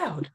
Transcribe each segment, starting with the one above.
Loud.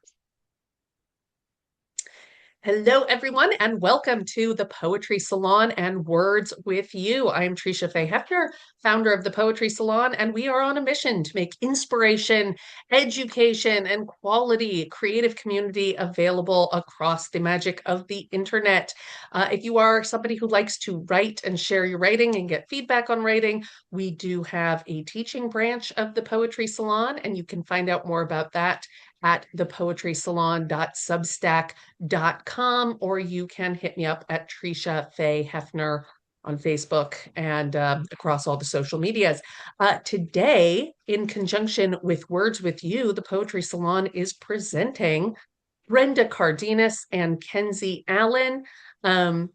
Hello, everyone, and welcome to the Poetry Salon and Words with You. I am Tresha Haefner, founder of the Poetry Salon, and we are on a mission to make inspiration, education, and quality creative community available across the magic of the internet. If you are somebody who likes to write and share your writing and get feedback on writing, we do have a teaching branch of the Poetry Salon, and you can find out more about that at thepoetrysalon.substack.com, or you can hit me up at Tresha Faye Hefner on Facebook and across all the social medias. Today, in conjunction with Words with You, the Poetry Salon is presenting Brenda Cardenas and Kenzie Allen. Um,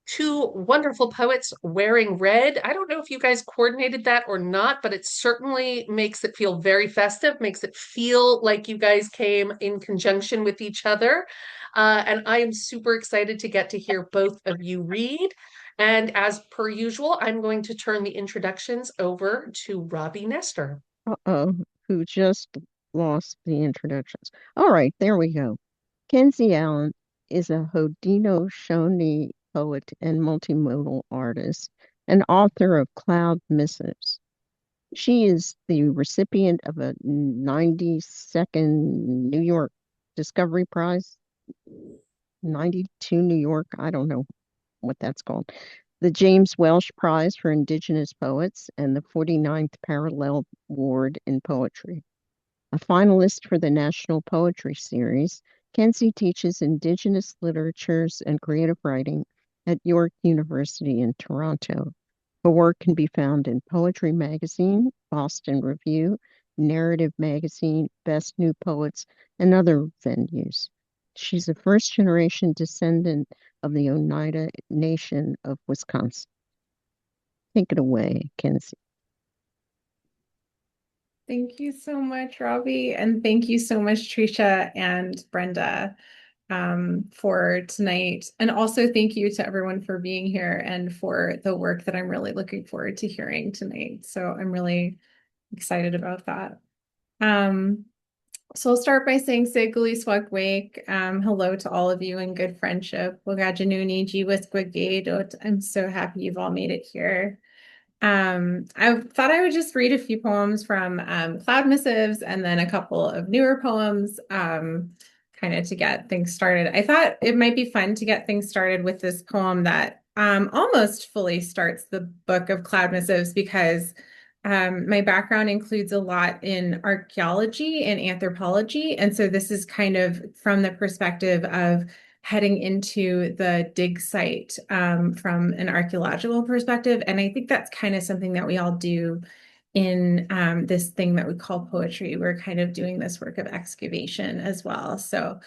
Two wonderful poets wearing red. I don't know if you guys coordinated that or not, but it certainly makes it feel very festive, makes it feel like you guys came in conjunction with each other. And I am super excited to get to hear both of you read. And as per usual, I'm going to turn the introductions over to Robbie Nestor. Uh-oh, who just lost the introductions. All right, there we go. Kenzie Allen is a Haudenosaunee poet and multimodal artist and author of Cloud Missives. She is the recipient of a 92nd New York Discovery Prize, 92 New York, I don't know what that's called, the James Welsh Prize for Indigenous Poets, and the 49th Parallel Award in Poetry. A finalist for the National Poetry Series, Kenzie teaches Indigenous literatures and creative writing at York University in Toronto. Her work can be found in Poetry Magazine, Boston Review, Narrative Magazine, Best New Poets, and other venues. She's a first generation descendant of the Oneida Nation of Wisconsin. Take it away, Kenzie. Thank you so much, Robbie. And thank you so much, Trisha and Brenda, for tonight. And also thank you to everyone for being here and for the work that I'm really looking forward to hearing tonight. So I'm really excited about that. Um, so I'll start by saying Siguli Swagwake. Hello to all of you in good friendship. Wagajanuni, Jiwasquagade. I'm so happy you've all made it here. I thought I would just read a few poems from Cloud Missives and then a couple of newer poems, kind of to get things started. I thought it might be fun to get things started with this poem that almost fully starts the book of Cloud Missives because my background includes a lot in archaeology and anthropology. And so this is kind of from the perspective of heading into the dig site from an archaeological perspective. And I think that's kind of something that we all do in this thing that we call poetry. We're kind of doing this work of excavation as well. So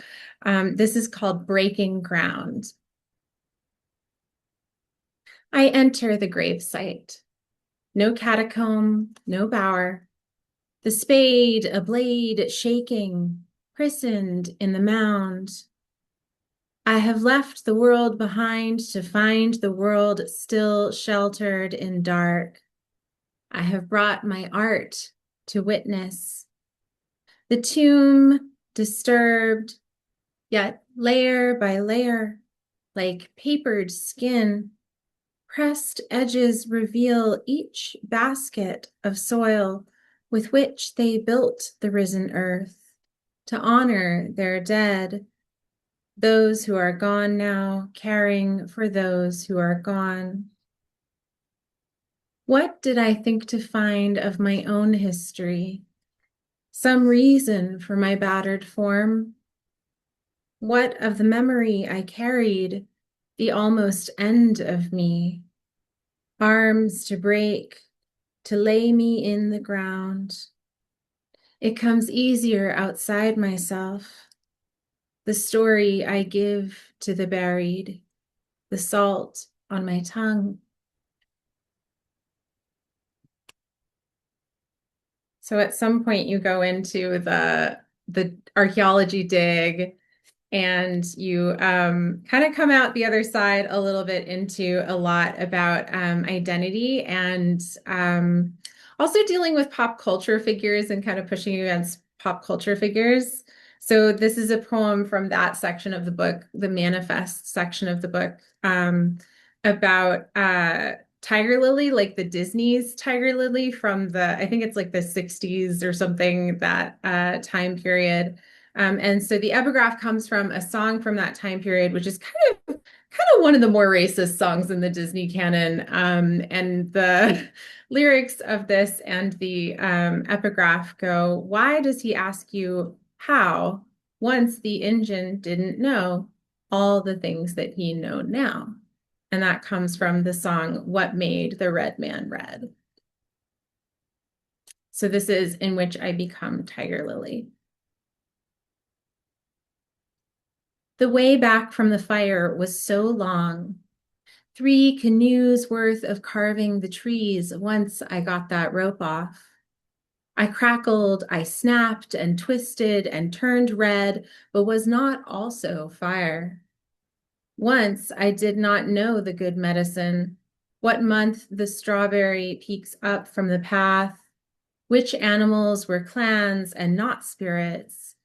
this is called Breaking Ground. I enter the grave site. No catacomb, no bower. The spade, a blade shaking, christened in the mound. I have left the world behind to find the world still sheltered in dark. I have brought my art to witness. The tomb disturbed, yet layer by layer, like papered skin, pressed edges reveal each basket of soil with which they built the risen earth to honor their dead. Those who are gone now, caring for those who are gone. What did I think to find of my own history? Some reason for my battered form? What of the memory I carried, the almost end of me? Arms to break, to lay me in the ground. It comes easier outside myself. The story I give to the buried, the salt on my tongue. So at some point you go into the archaeology dig and you kind of come out the other side a little bit into a lot about identity and also dealing with pop culture figures and kind of pushing against pop culture figures. So this is a poem from that section of the book, the manifest section of the book, about tiger lily, like the Disney's tiger lily from I think it's like the 60s or something, that time period. And so the epigraph comes from a song from that time period, which is kind of one of the more racist songs in the Disney canon. And the lyrics of this and the epigraph go, "Why does he ask you how, once the engine didn't know all the things that he know now?" And that comes from the song, "What Made the Red Man Red?" So this is "In Which I Become Tiger Lily." The way back from the fire was so long. 3 canoes worth of carving the trees once I got that rope off. I crackled, I snapped and twisted and turned red, but was not also fire. Once I did not know the good medicine, what month the strawberry peeks up from the path, which animals were clans and not spirits,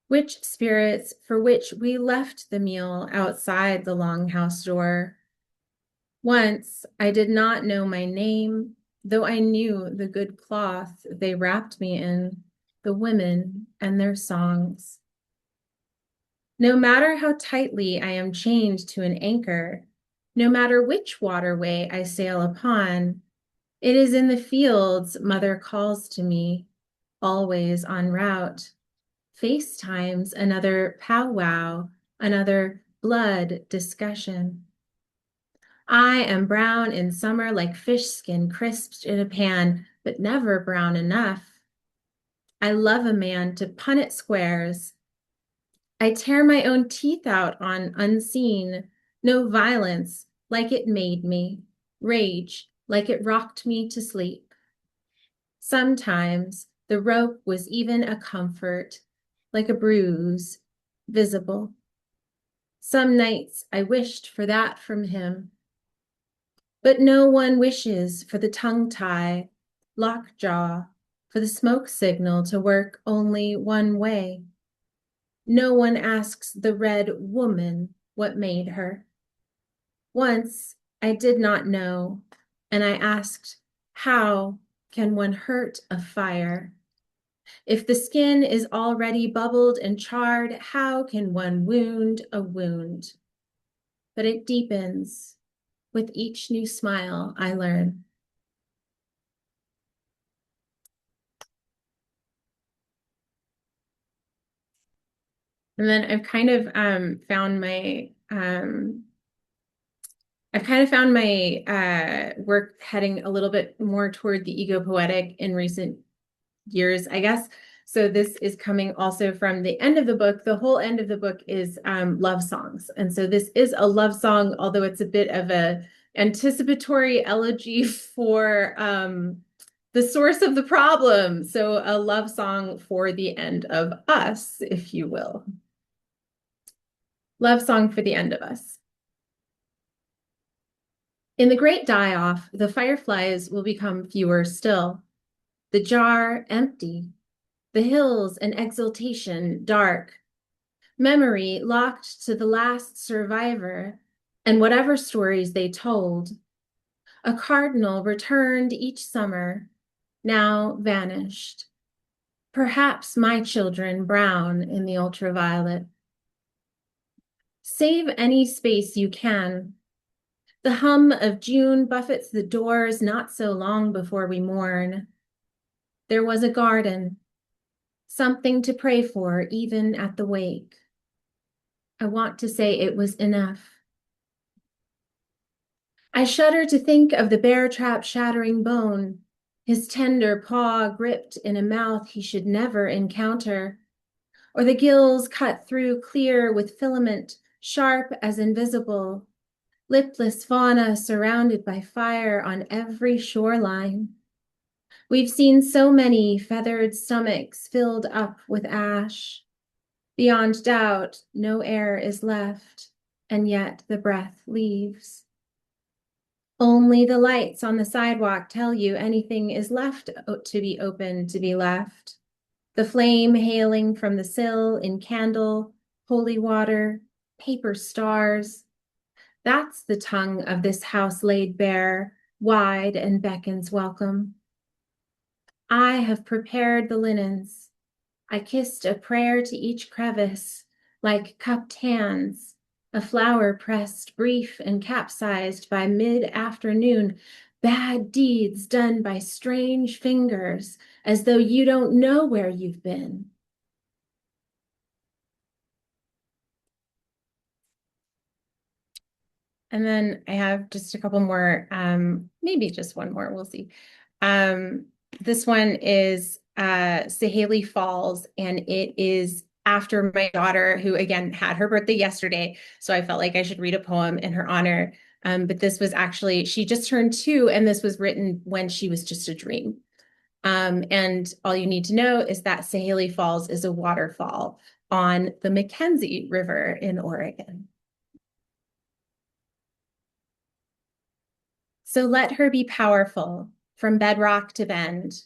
which spirits for which we left the meal outside the longhouse door. Once I did not know my name, though I knew the good cloth they wrapped me in, the women and their songs. No matter how tightly I am chained to an anchor, no matter which waterway I sail upon, it is in the fields mother calls to me, always en route. FaceTimes another powwow, another blood discussion. I am brown in summer like fish skin crisped in a pan, but never brown enough. I love a man to Punnett squares. I tear my own teeth out on unseen, no violence like it made me, rage like it rocked me to sleep. Sometimes the rope was even a comfort, like a bruise, visible. Some nights I wished for that from him. But no one wishes for the tongue tie, lockjaw, for the smoke signal to work only one way. No one asks the red woman what made her. Once I did not know, and I asked, how can one hurt a fire? If the skin is already bubbled and charred, how can one wound a wound? But it deepens. With each new smile, I learn. And then I've kind of found my work heading a little bit more toward the ego poetic in recent years, I guess. So this is coming also from the end of the book. The whole end of the book is love songs. And so this is a love song, although it's a bit of a anticipatory elegy for the source of the problem. So a love song for the end of us, if you will. Love song for the end of us. In the great die-off, the fireflies will become fewer still. The jar empty. The hills an exultation dark. Memory locked to the last survivor and whatever stories they told. A cardinal returned each summer, now vanished. Perhaps my children brown in the ultraviolet. Save any space you can. The hum of June buffets the doors not so long before we mourn. There was a garden, something to pray for even at the wake. I want to say it was enough. I shudder to think of the bear trap shattering bone, his tender paw gripped in a mouth he should never encounter, or the gills cut through clear with filament, sharp as invisible, lipless fauna surrounded by fire on every shoreline. We've seen so many feathered stomachs filled up with ash. Beyond doubt, no air is left, and yet the breath leaves. Only the lights on the sidewalk tell you anything is left to be open to be left. the flame hailing from the sill in candle, holy water, paper stars. That's the tongue of this house laid bare, wide and beckons welcome. I have prepared the linens. I kissed a prayer to each crevice, like cupped hands, a flower pressed brief and capsized by mid-afternoon, bad deeds done by strange fingers, as though you don't know where you've been. And then I have just a couple more, maybe just one more, we'll see. This one is Sahaley Falls, and it is after my daughter, who again had her birthday yesterday. So I felt like I should read a poem in her honor. But this was actually, she just turned 2, and this was written when she was just a dream. And all you need to know is that Sahaley Falls is a waterfall on the Mackenzie River in Oregon. So let her be powerful from bedrock to bend,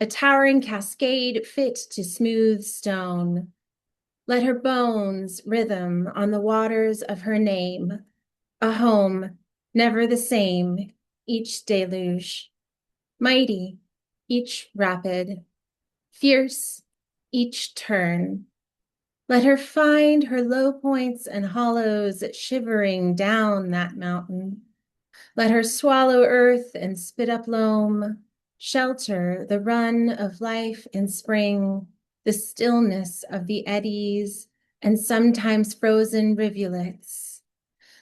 a towering cascade fit to smooth stone. Let her bones rhythm on the waters of her name, a home never the same, each deluge, mighty, each rapid, fierce, each turn. Let her find her low points and hollows shivering down that mountain. Let her swallow earth and spit up loam, shelter the run of life in spring, the stillness of the eddies and sometimes frozen rivulets.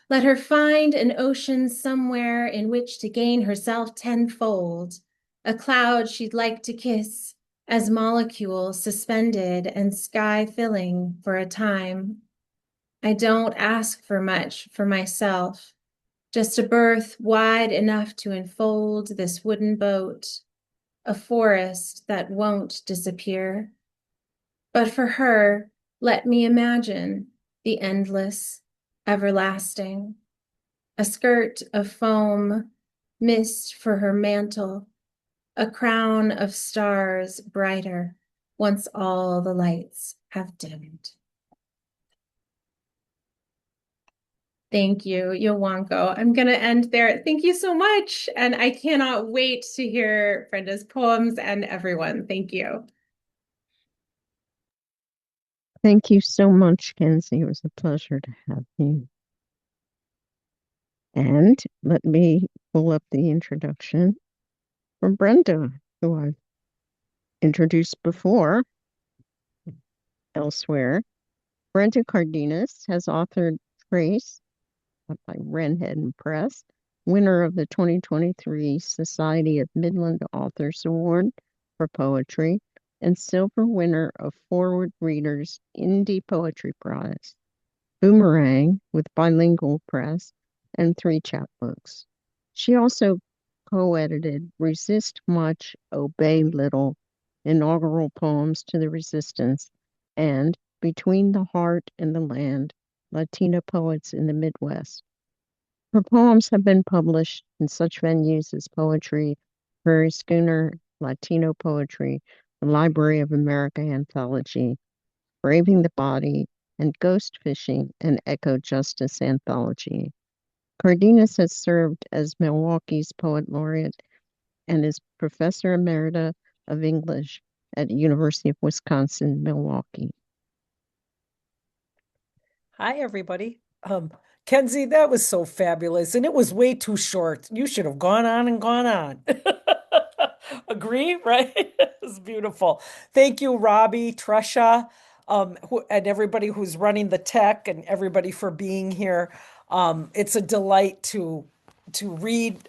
Let her find an ocean somewhere in which to gain herself tenfold, a cloud she'd like to kiss as molecules suspended and sky filling for a time. I don't ask for much for myself. Just a berth wide enough to enfold this wooden boat, a forest that won't disappear. But for her, let me imagine the endless, everlasting, a skirt of foam, mist for her mantle, a crown of stars brighter once all the lights have dimmed. Thank you, Yowanko. I'm going to end there. Thank you so much. And I cannot wait to hear Brenda's poems and everyone. Thank you. Thank you so much, Kenzie. It was a pleasure to have you. And let me pull up the introduction from Brenda, who I've introduced before elsewhere. Brenda Cardenas has authored Trace by Wrenhead Press, winner of the 2023 Society of Midland Authors Award for Poetry, and silver winner of Forward Readers Indie Poetry Prize. Boomerang with Bilingual Press and 3 chapbooks. She also co-edited Resist Much, Obey Little, Inaugural Poems to the Resistance, and Between the Heart and the Land, Latina Poets in the Midwest. Her poems have been published in such venues as Poetry, Prairie Schooner, Latino Poetry, the Library of America Anthology, Braving the Body, and Ghost Fishing and Echo Justice Anthology. Cardenas has served as Milwaukee's Poet Laureate and is Professor Emerita of English at University of Wisconsin-Milwaukee. Hi, everybody. Kenzie, that was so fabulous, and it was way too short. You should have gone on and gone on. Agree, right? It was beautiful. Thank you, Robbie, Tresha, and everybody who's running the tech, and everybody for being here. It's a delight to read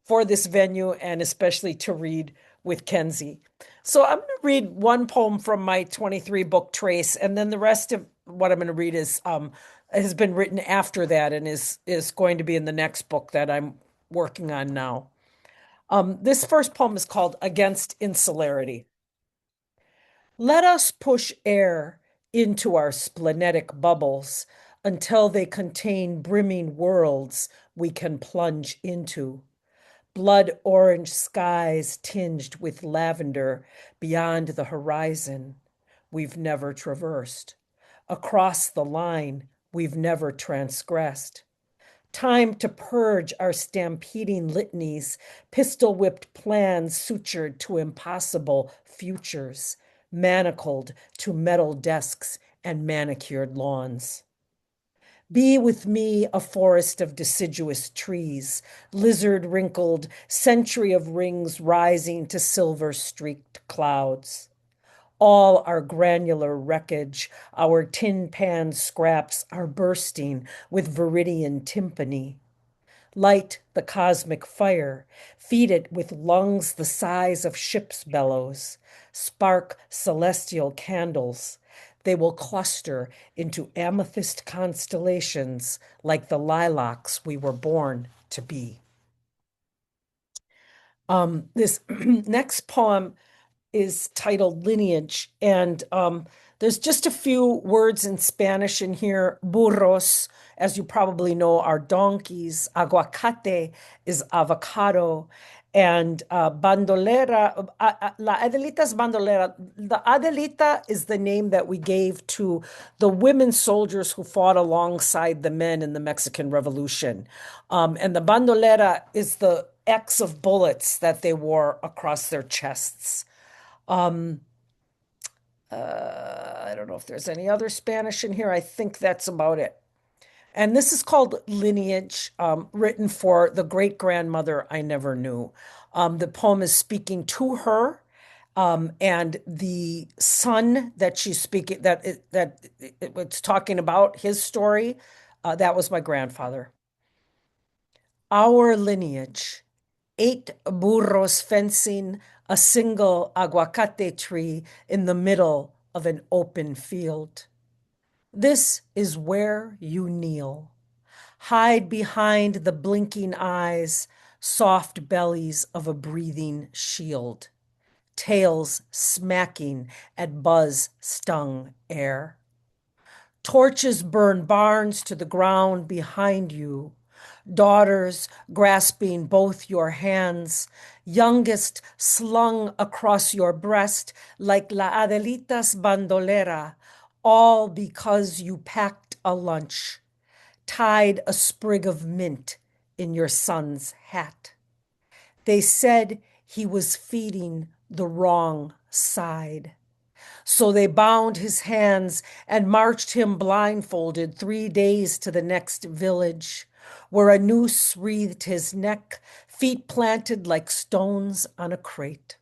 for this venue, and especially to read with Kenzie. So I'm going to read one poem from my 23 book Trace, and then the rest of what I'm going to read is has been written after that and is going to be in the next book that I'm working on now. This first poem is called Against Insularity. Let us push air into our splenetic bubbles until they contain brimming worlds we can plunge into. blood orange skies tinged with lavender beyond the horizon we've never traversed, across the line we've never transgressed. Time to purge our stampeding litanies, pistol-whipped plans sutured to impossible futures, manacled to metal desks and manicured lawns. Be with me a forest of deciduous trees, lizard wrinkled, century of rings rising to silver-streaked clouds. All our granular wreckage, our tin pan scraps are bursting with viridian tympany. Light the cosmic fire, feed it with lungs the size of ship's bellows, spark celestial candles. They will cluster into amethyst constellations like the lilacs we were born to be. This next poem is titled Lineage, and there's just a few words in Spanish in here. Burros, as you probably know, are donkeys. Aguacate is avocado. And bandolera, la Adelita es bandolera. The Adelita is the name that we gave to the women soldiers who fought alongside the men in the Mexican Revolution. And the bandolera is the X of bullets that they wore across their chests. I don't know if there's any other Spanish in here. I think that's about it. And this is called Lineage, written for the great-grandmother I never knew. The poem is speaking to her, and the son that she's speaking, it's talking about his story, that was my grandfather. Our lineage. 8 burros fencing a single aguacate tree in the middle of an open field. This is where you kneel. Hide behind the blinking eyes, soft bellies of a breathing shield, tails smacking at buzz-stung air. Torches burn barns to the ground behind you. Daughters grasping both your hands, youngest slung across your breast like La Adelita's bandolera, all because you packed a lunch, tied a sprig of mint in your son's hat. They said he was feeding the wrong side. So they bound his hands and marched him blindfolded 3 days to the next village, where a noose wreathed his neck, feet planted like stones on a crate.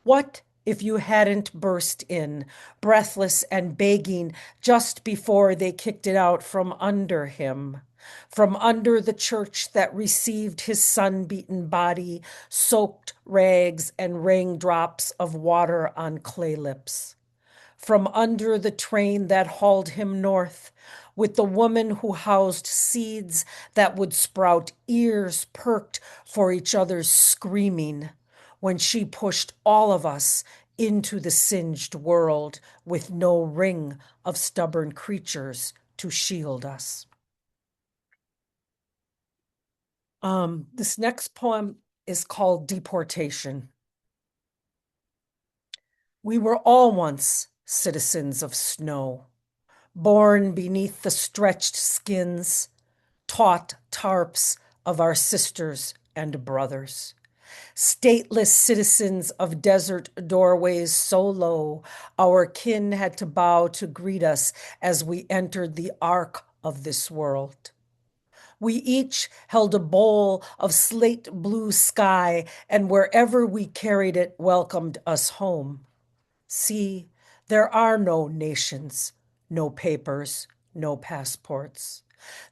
What if you hadn't burst in, breathless and begging, just before they kicked it out from under him? From under the church that received his sun-beaten body, soaked rags and raindrops of water on clay lips. From under the train that hauled him north, with the woman who housed seeds that would sprout ears perked for each other's screaming, when she pushed all of us into the singed world with no ring of stubborn creatures to shield us. This next poem is called Deportation. We were all once citizens of snow, born beneath the stretched skins, taut tarps of our sisters and brothers, stateless citizens of desert doorways so low our kin had to bow to greet us as we entered the ark of this world. We each held a bowl of slate blue sky, and wherever we carried it welcomed us home. See, there are no nations, no papers, no passports.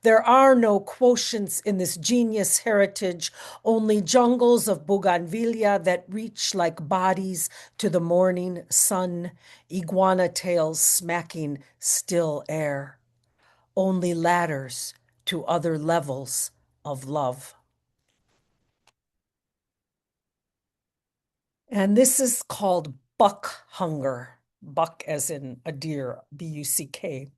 There are no quotients in this genius heritage, only jungles of bougainvillea that reach like bodies to the morning sun, iguana tails smacking still air. Only ladders to other levels of love. And this is called Buck Hunger. Buck as in a deer, B-U-C-K.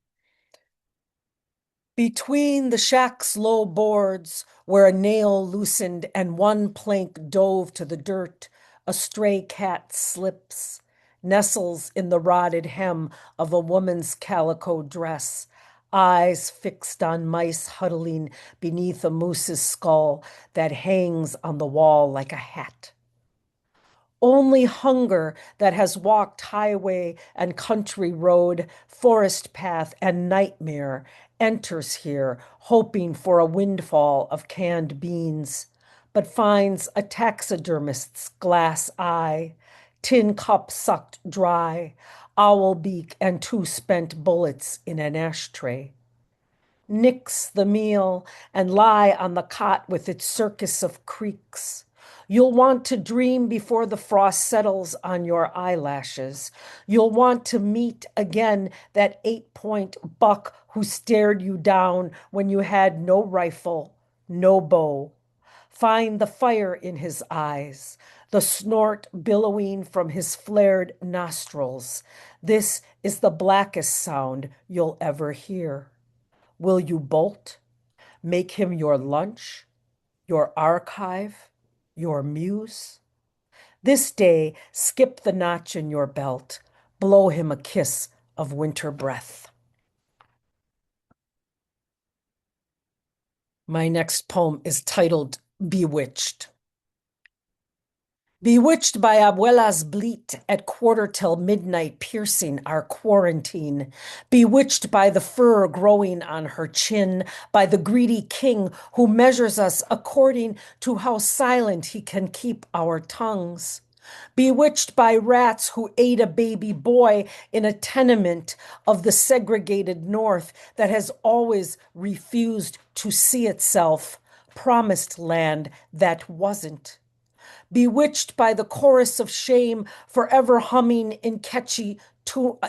Between the shack's low boards, where a nail loosened and one plank dove to the dirt, a stray cat slips, nestles in the rotted hem of a woman's calico dress, eyes fixed on mice huddling beneath a moose's skull that hangs on the wall like a hat. Only hunger that has walked highway and country road, forest path and nightmare enters here, hoping for a windfall of canned beans, but finds a taxidermist's glass eye, tin cup sucked dry, owl beak and 2 spent bullets in an ashtray. Nix the meal and lie on the cot with its circus of creaks. You'll want to dream before the frost settles on your eyelashes. You'll want to meet again that 8-point buck who stared you down when you had no rifle, no bow. Find the fire in his eyes, the snort billowing from his flared nostrils. This is the blackest sound you'll ever hear. Will you bolt? Make him your lunch, your archive, your muse? This day, skip the notch in your belt. Blow him a kiss of winter breath. My next poem is titled Bewitched. Bewitched by Abuela's bleat at 1:45 piercing our quarantine. Bewitched by the fur growing on her chin, by the greedy king who measures us according to how silent he can keep our tongues. Bewitched by rats who ate a baby boy in a tenement of the segregated North that has always refused to see itself, promised land that wasn't. Bewitched by the chorus of shame forever humming in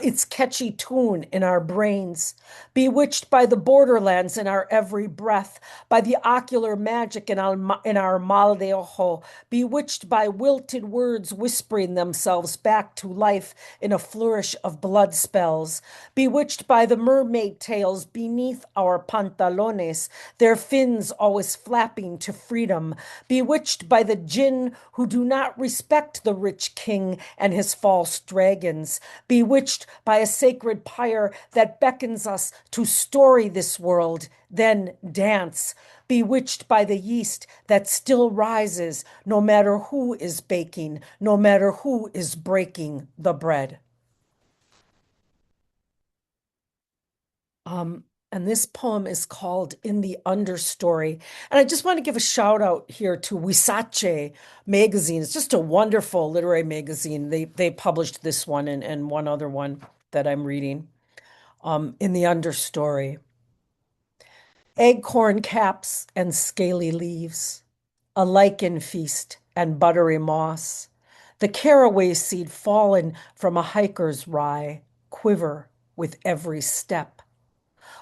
its catchy tune in our brains. Bewitched by the borderlands in our every breath, by the ocular magic in our mal de ojo. Bewitched by wilted words whispering themselves back to life in a flourish of blood spells. Bewitched by the mermaid tails beneath our pantalones, their fins always flapping to freedom. Bewitched by the jinn who do not respect the rich king and his false dragons. Bewitched by a sacred pyre that beckons us to story this world, then dance. Bewitched by the yeast that still rises no matter who is baking, no matter who is breaking the bread. And this poem is called In the Understory. And I just want to give a shout out here to Wisache magazine. It's just a wonderful literary magazine. They published this one and one other one that I'm reading. In the Understory. Acorn caps and scaly leaves, a lichen feast and buttery moss, the caraway seed fallen from a hiker's rye, quiver with every step.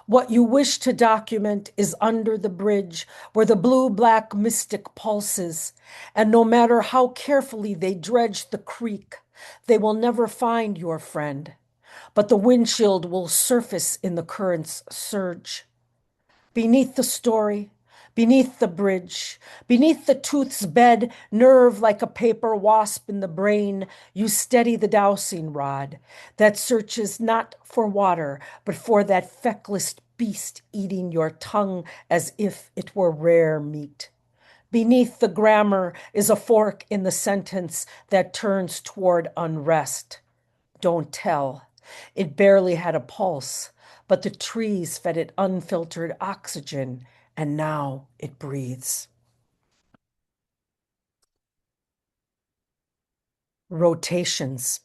What you wish to document is under the bridge where the blue-black mystic pulses, and no matter how carefully they dredge the creek, they will never find your friend, but the windshield will surface in the current's surge. Beneath the story, beneath the bridge, beneath the tooth's bed, nerve like a paper wasp in the brain, you steady the dowsing rod that searches not for water, but for that feckless beast eating your tongue as if it were rare meat. Beneath the grammar is a fork in the sentence that turns toward unrest. Don't tell. It barely had a pulse, but the trees fed it unfiltered oxygen, and now it breathes. Rotations.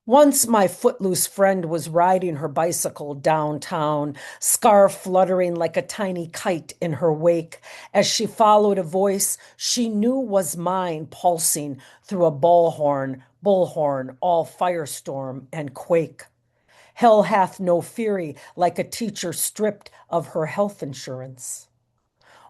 Once my footloose friend was riding her bicycle downtown, scarf fluttering like a tiny kite in her wake, as she followed a voice she knew was mine pulsing through a bullhorn, all firestorm and quake. Hell hath no fury like a teacher stripped of her health insurance.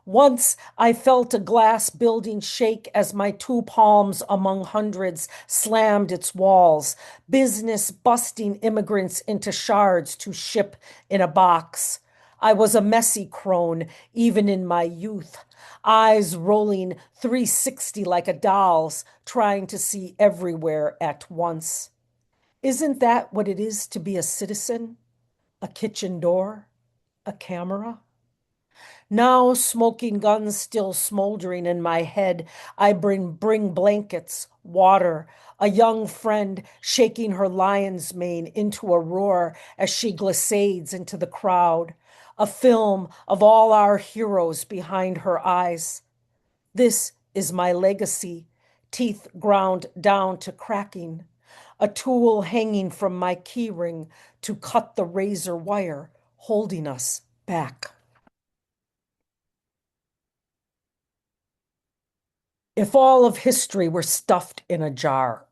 Once I felt a glass building shake as my 2 palms among hundreds slammed its walls, business busting immigrants into shards to ship in a box. I was a messy crone, even in my youth, eyes rolling 360 like a doll's, trying to see everywhere at once. Isn't that what it is to be a citizen? A kitchen door? A camera? Now, smoking guns still smoldering in my head, I bring blankets, water, a young friend shaking her lion's mane into a roar as she glissades into the crowd, a film of all our heroes behind her eyes. This is my legacy, teeth ground down to cracking, a tool hanging from my keyring to cut the razor wire holding us back. If all of history were stuffed in a jar.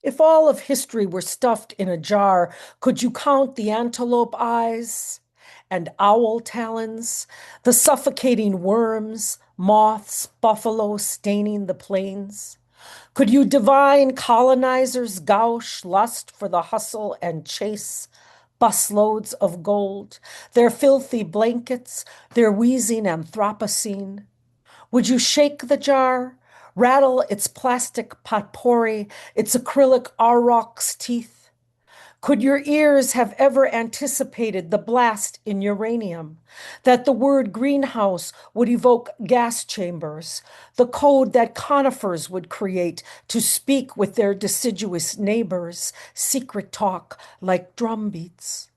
If all of history were stuffed in a jar, could you count the antelope eyes and owl talons, the suffocating worms, moths, buffalo staining the plains? Could you divine colonizers' gauche lust for the hustle and chase, busloads of gold, their filthy blankets, their wheezing Anthropocene? Would you shake the jar, rattle its plastic potpourri, its acrylic aurochs teeth? Could your ears have ever anticipated the blast in uranium, that the word greenhouse would evoke gas chambers, the code that conifers would create to speak with their deciduous neighbors, secret talk like drum beats?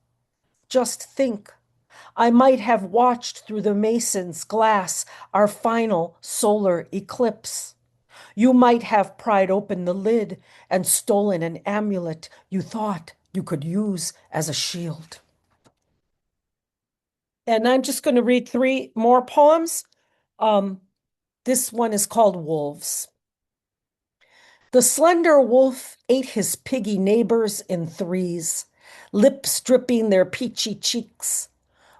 Just think. I might have watched through the mason's glass our final solar eclipse. You might have pried open the lid and stolen an amulet you thought you could use as a shield. And I'm just going to read 3 more poems. This one is called Wolves. The slender wolf ate his piggy neighbors in threes, lips dripping their peachy cheeks.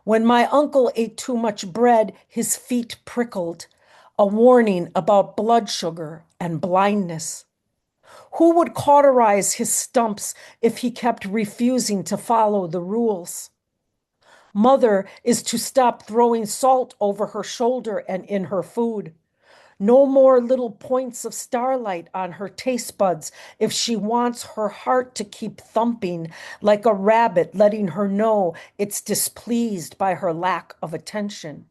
When my uncle ate too much bread, his feet prickled, a warning about blood sugar and blindness. Who would cauterize his stumps if he kept refusing to follow the rules? Mother is to stop throwing salt over her shoulder and in her food. No more little points of starlight on her taste buds if she wants her heart to keep thumping like a rabbit, letting her know it's displeased by her lack of attention.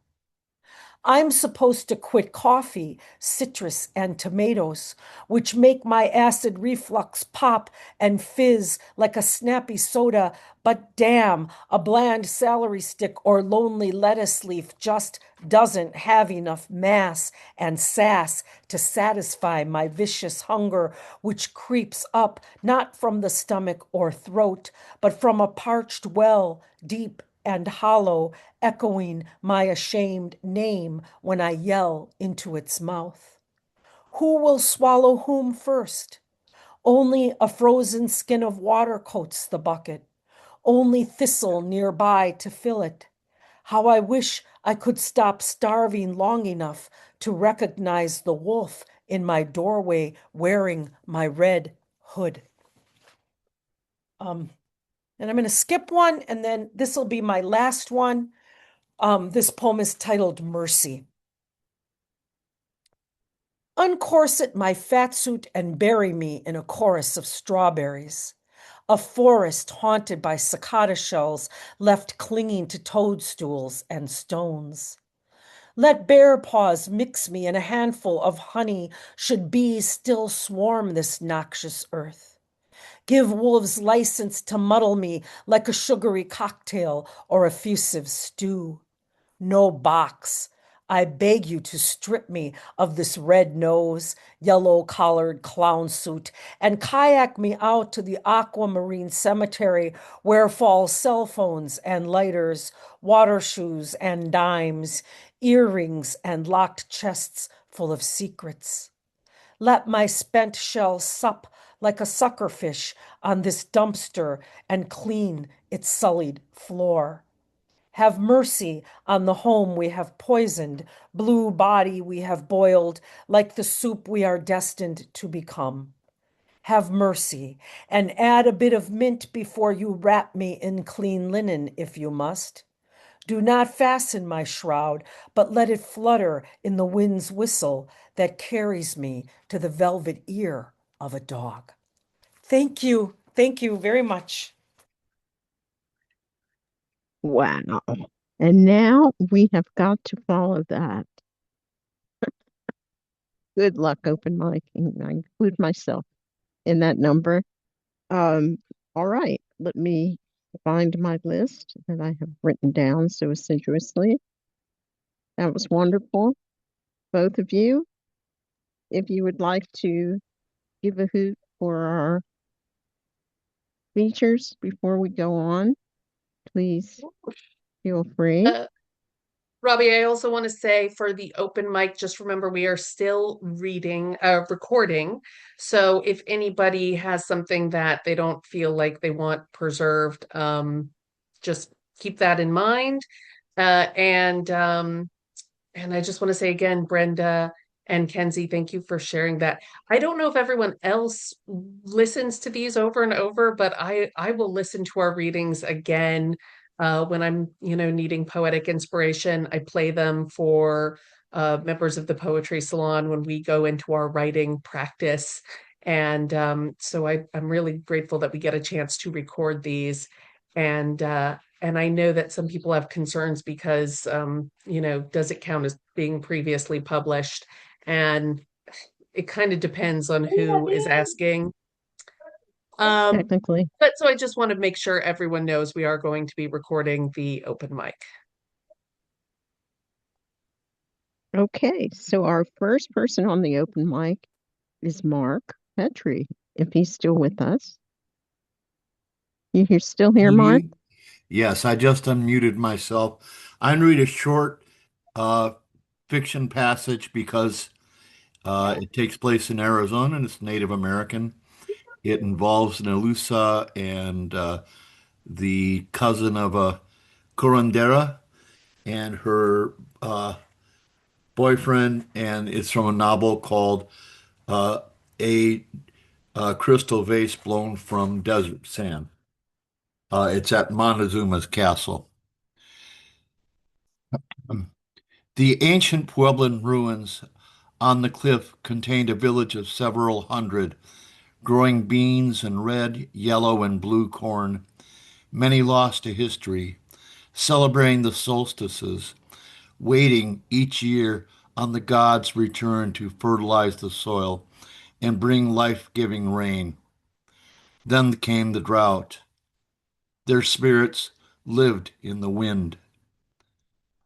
I'm supposed to quit coffee, citrus, and tomatoes, which make my acid reflux pop and fizz like a snappy soda, but damn, a bland celery stick or lonely lettuce leaf just doesn't have enough mass and sass to satisfy my vicious hunger, which creeps up not from the stomach or throat, but from a parched well deep and hollow, echoing my ashamed name when I yell into its mouth. Who will swallow whom first? Only a frozen skin of water coats the bucket, only thistle nearby to fill it. How I wish I could stop starving long enough to recognize the wolf in my doorway wearing my red hood. And I'm going to skip one, and then this will be my last one. This poem is titled Mercy. Uncorset my fat suit and bury me in a chorus of strawberries. A forest haunted by cicada shells left clinging to toadstools and stones. Let bear paws mix me in a handful of honey should bees still swarm this noxious earth. Give wolves license to muddle me like a sugary cocktail or effusive stew. No box. I beg you to strip me of this red nose, yellow-collared clown suit, and kayak me out to the aquamarine cemetery where fall cell phones and lighters, water shoes and dimes, earrings and locked chests full of secrets. Let my spent shell sup like a suckerfish on this dumpster and clean its sullied floor. Have mercy on the home we have poisoned, blue body we have boiled, like the soup we are destined to become. Have mercy, and add a bit of mint before you wrap me in clean linen if you must. Do not fasten my shroud, but let it flutter in the wind's whistle that carries me to the velvet ear of a dog. Thank you. Thank you very much. Wow. And now we have got to follow that. Good luck, open mic. I include myself in that number. Um, all right, let me find my list that I have written down so assiduously. That was wonderful, both of you. If you would like to give a hoot for our features before we go on, please feel free. Robbie, I also want to say for the open mic, just remember we are still recording. So if anybody has something that they don't feel like they want preserved, just keep that in mind. And I just want to say again, Brenda and Kenzie, thank you for sharing that. I don't know if everyone else listens to these over and over, but I will listen to our readings again when I'm, needing poetic inspiration. I play them for members of the Poetry Salon when we go into our writing practice. And so I'm really grateful that we get a chance to record these. And I know that some people have concerns because, does it count as being previously published? And it kind of depends on who is asking. Technically. But so I just want to make sure everyone knows we are going to be recording the open mic. Okay, so our first person on the open mic is Mark Petrie, if he's still with us. You're still here, Mark? Yes, I just unmuted myself. I'm going to read a short uh, fiction passage because it takes place in Arizona and it's Native American. It involves an Elusa and the cousin of a curandera and her boyfriend, and it's from a novel called uh, a, Crystal Vase Blown from Desert Sand. It's at Montezuma's castle. The ancient Pueblan ruins on the cliff contained a village of several hundred, growing beans and red, yellow, and blue corn, many lost to history, celebrating the solstices, waiting each year on the gods' return to fertilize the soil and bring life-giving rain. Then came the drought. Their spirits lived in the wind.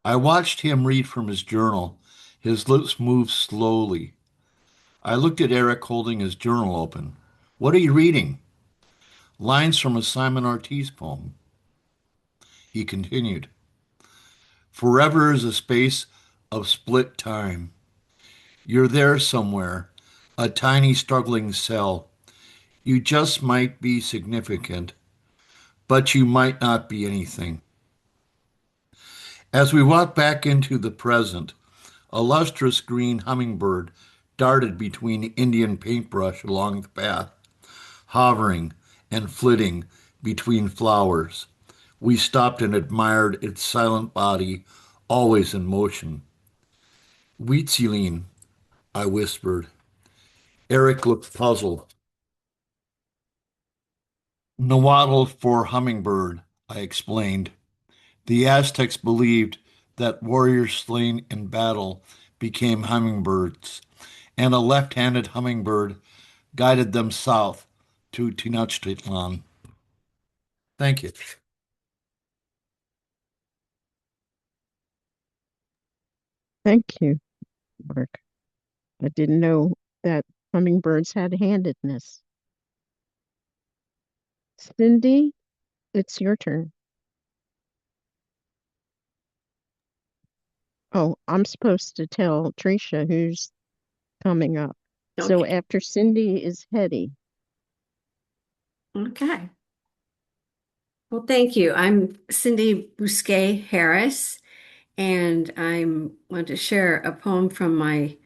I watched him read from his journal. His lips moved slowly. I looked at Eric holding his journal open. What are you reading? Lines from a Simon Ortiz poem. He continued. Forever is a space of split time. You're there somewhere, a tiny struggling cell. You just might be significant, but you might not be anything. As we walked back into the present, a lustrous green hummingbird darted between Indian paintbrush along the path, hovering and flitting between flowers. We stopped and admired its silent body, always in motion. Huitzilin, I whispered. Eric looked puzzled. Nahuatl for hummingbird, I explained. The Aztecs believed that warriors slain in battle became hummingbirds, and a left-handed hummingbird guided them south to Tenochtitlan. Thank you. Thank you, Mark. I didn't know that hummingbirds had handedness. Cindy, it's your turn. Oh, I'm supposed to tell Tresha who's coming up. So Okay. after Cindy is Hetty. Okay. Well, thank you. I'm Cindy Bousquet Harris, and I'm want to share a poem from my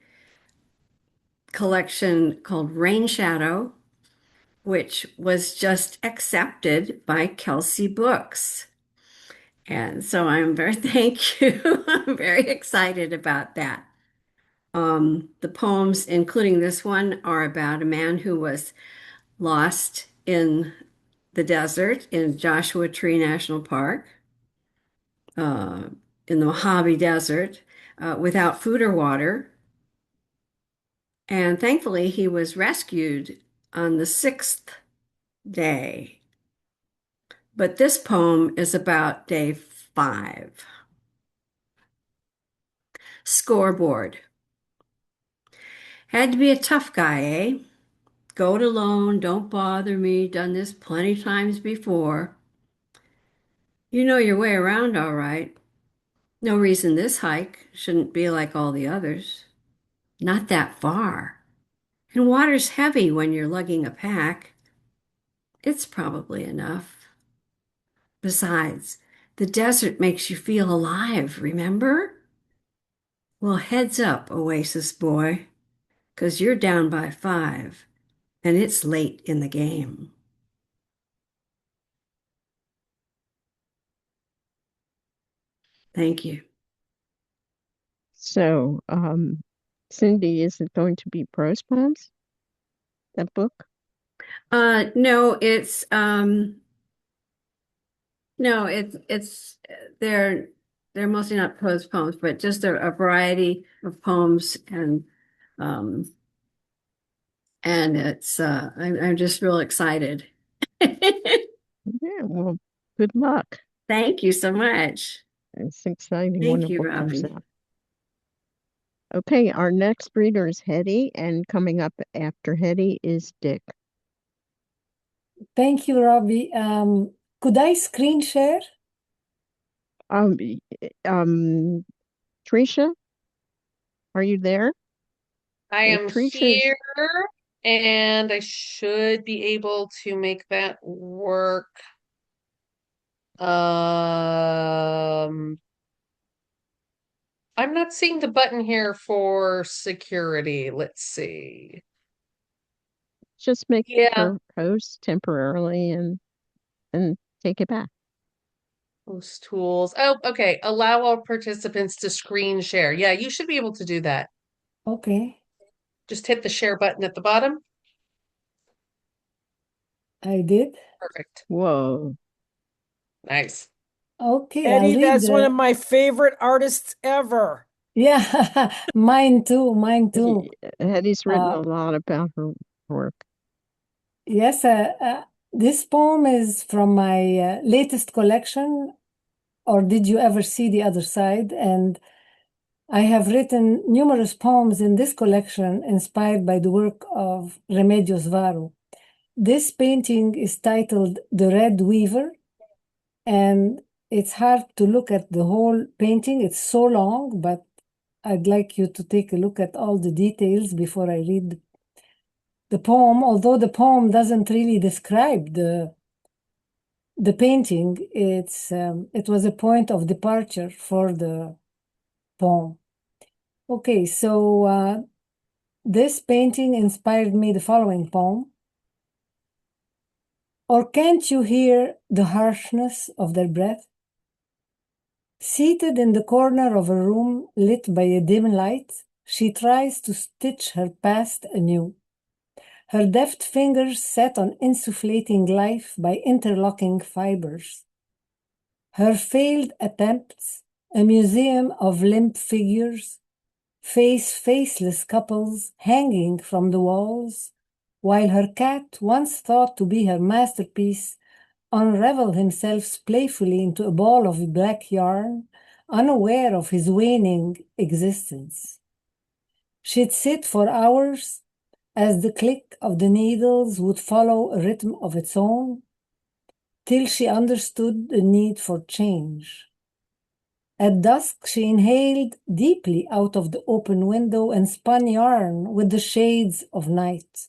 collection called Rain Shadow, which was just accepted by Kelsey Books. And so thank you. I'm very excited about that. The poems, including this one, are about a man who was lost in the desert in Joshua Tree National Park, uh, in the Mojave Desert, without food or water. And thankfully, he was rescued on the sixth day. But this poem is about day 5. Scoreboard. Had to be a tough guy, eh? Go it alone, don't bother me, done this plenty times before. You know your way around all right. No reason this hike shouldn't be like all the others. Not that far. And water's heavy when you're lugging a pack. It's probably enough. Besides, the desert makes you feel alive, remember? Well, heads up, Oasis boy, 'cause you're down by 5, and it's late in the game. Thank you. So, Cindy, is it going to be prose poems? That book? No, it's they're mostly not prose poems, but just a variety of poems, um and I'm just real excited. Yeah, well, good luck. Thank you so much. It's exciting when Thank a you, book comes Robbie. out. Okay, our next reader is Hetty, and coming up after Hetty is Dick. Thank you, Robbie. Could I screen share? y- Tresha, are you there? I am Tresha's here and I should be able to make that work. I'm not seeing the button here for security. Let's see. just make Yeah, her host temporarily and take it back. host tools. Oh, okay. Allow all participants to screen share. Yeah, you should be able to do that. Okay, Just hit the share button at the bottom. I did. Perfect. Whoa. Nice. Okay, I'll Eddie, read that's one the. of my favorite artists ever. Yeah, mine too, mine too. Hetty's written Uh, a lot about her work. yes, this poem is from my latest collection, or Did You Ever See the Other Side? And I have written numerous poems in this collection inspired by the work of Remedios Varo. This painting is titled The Red Weaver, and it's hard to look at the whole painting. It's so long, but I'd like you to take a look at all the details before I read the poem, although the poem doesn't really describe the painting. It was a point of departure for the poem. Okay, so this painting inspired me the following poem. Or can't you hear the harshness of their breath? Seated in the corner of a room lit by a dim light, she tries to stitch her past anew. Her deft fingers set on insufflating life by interlocking fibers. Her failed attempts, a museum of limp figures, face faceless couples hanging from the walls, while her cat, once thought to be her masterpiece, unraveled himself playfully into a ball of black yarn, unaware of his waning existence. She'd sit for hours as the click of the needles would follow a rhythm of its own, till she understood the need for change. At dusk, she inhaled deeply out of the open window and spun yarn with the shades of night.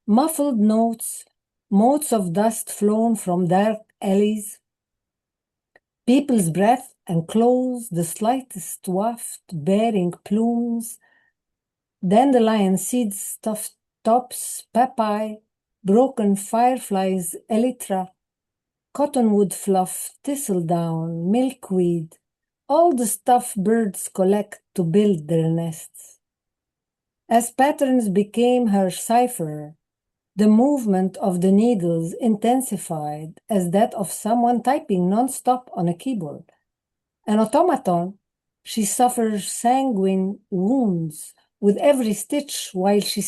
Muffled notes, motes of dust flown from dark alleys, people's breath and clothes, the slightest waft bearing plumes, dandelion seeds, stuffed tops, papayi, broken fireflies, elytra, cottonwood fluff, thistledown, milkweed, all the stuff birds collect to build their nests. As patterns became her cipher, the movement of the needles intensified as that of someone typing nonstop on a keyboard. An automaton, she suffers sanguine wounds with every stitch while the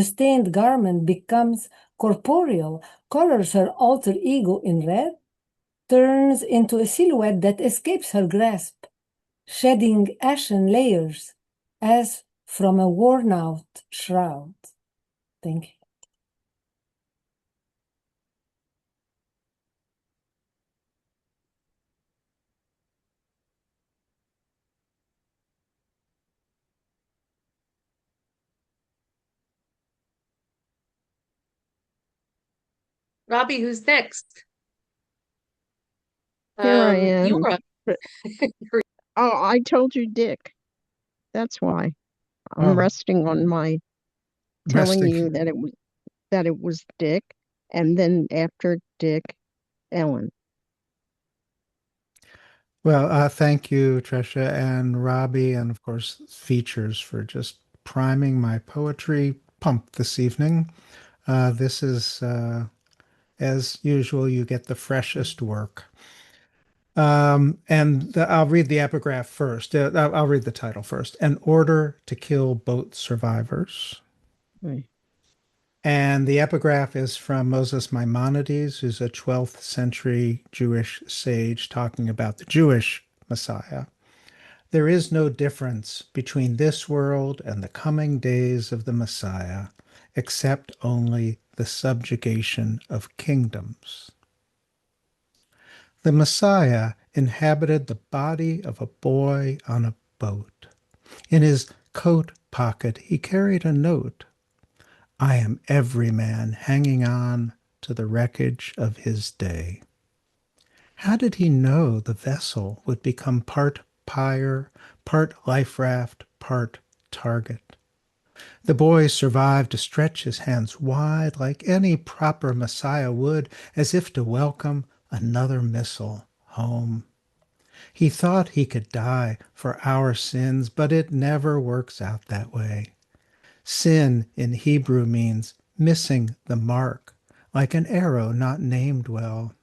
stained garment becomes corporeal, colors her alter ego in red, turns into a silhouette that escapes her grasp, shedding ashen layers as from a worn-out shroud. Thank you. Robbie, who's next? Here I am. You're up. Oh, I told you Dick. That's why. I'm Oh. resting on my telling Resting. you that it was Dick, and then after Dick, Ellen. Well, thank you, Tresha and Robbie, and of course, Features for just priming my poetry pump this evening. This is, as usual, you get the freshest work. I'll read the epigraph first. I'll read the title first. An Order to Kill Boat Survivors. Hmm. And the epigraph is from Moses Maimonides, who's a 12th century Jewish sage talking about the Jewish Messiah. There is no difference between this world and the coming days of the Messiah, except only the subjugation of kingdoms. The Messiah inhabited the body of a boy on a boat. In his coat pocket he carried a note. I am every man hanging on to the wreckage of his day. How did he know the vessel would become part pyre, part life raft, part target? The boy survived to stretch his hands wide like any proper Messiah would, as if to welcome another missile home. He thought he could die for our sins, but it never works out that way. Sin in Hebrew means missing the mark, like an arrow not named well.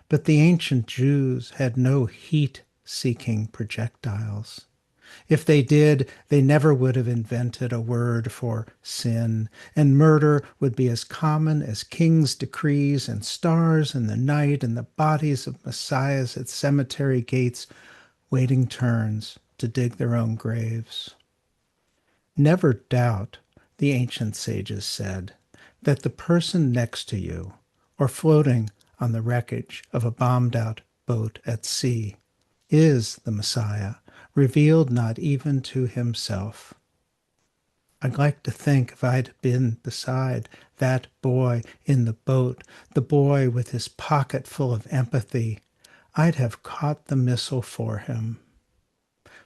But the ancient Jews had no heat-seeking projectiles. If they did, they never would have invented a word for sin, and murder would be as common as kings' decrees and stars in the night and the bodies of messiahs at cemetery gates waiting turns to dig their own graves. Never doubt, the ancient sages said, that the person next to you, or floating on the wreckage of a bombed-out boat at sea, is the Messiah, revealed not even to himself. I'd like to think if I'd been beside that boy in the boat, the boy with his pocket full of empathy, I'd have caught the missile for him.